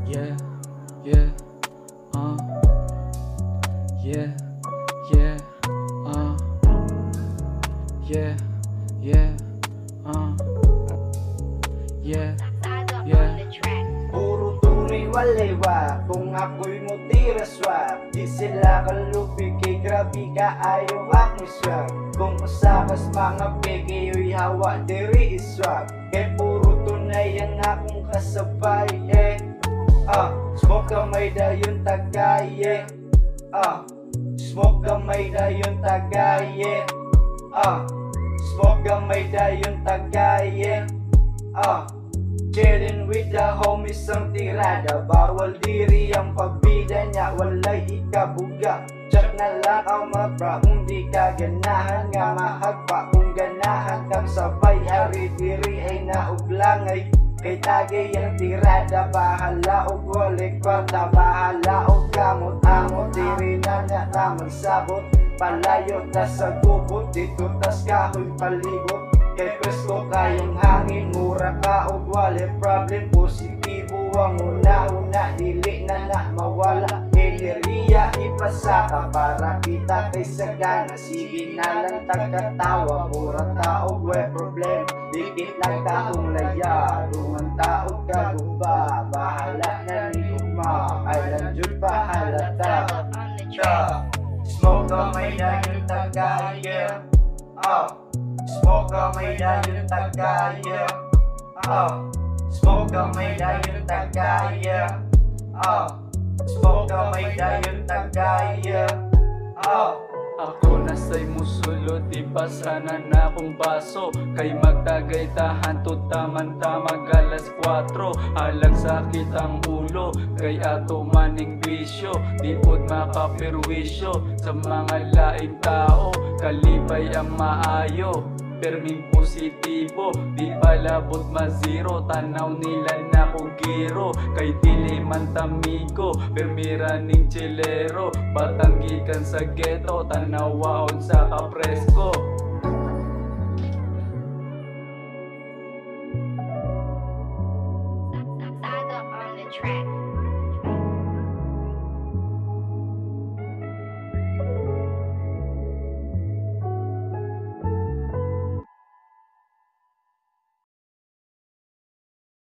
Yeah, yeah, uh, yeah, yeah, uh, yeah, yeah, yeah, yeah. Puro tunay walewa, kung ako'y mutira swap. Di sila kalupi kay grabe ka ayaw akong swap. Kung usakas mga peke yo'y hawa diri iswap. Kay puro tunay ang akong kasabay smoke kamay dayon tagaye smoke kamay dayon tagaye smoke kamay dayon tagaye chillin' with the homies ang tirada. Bawal diri ang pabida niya, walay ikabuga. Chat na lang ang mabra kung di ka ganahan nga mahagpa. Kung ganahan kang sabay, ari diri ay nauglangay. Kay tagay ang tirada, bahala o walik kwarta. Bahala o kamot-amot, diri na niya tamang sabot. Palayo ta sa gubot, dito tas kahoy palibot. Kay presko kayong hangin, mura ka o wala problem. Positibo ang una-una, dili na mawala. Enerhiya ipasaka para kita kay sagana. Sige na lang tagkatawa, mura tao we problem. Dikit lang taong laya, duman tao kaguba. Bahala na ni Uma, ay lang dyan pahalata. Smoke kamay na yung tagaya, smoke kamay na yung tagaya, smoke kamay na yung tagaya, smoke kamay na yung tagaya. Ako nasa'y musulot, di pa sana na akong baso. Kay magtagay tahan to taman-tamag alas 4. Halag sakit ang ulo, kay ato maning bisyo. Di pod makaperwisyo sa mga laing tao. Kalipay ang maayo, perming positibo. Di palabot ma-zero, tanaw nila na kong giro. Kay dili man tamigo, permira ning chilero. Batanggikan sa ghetto, tanawaon sa kapresko.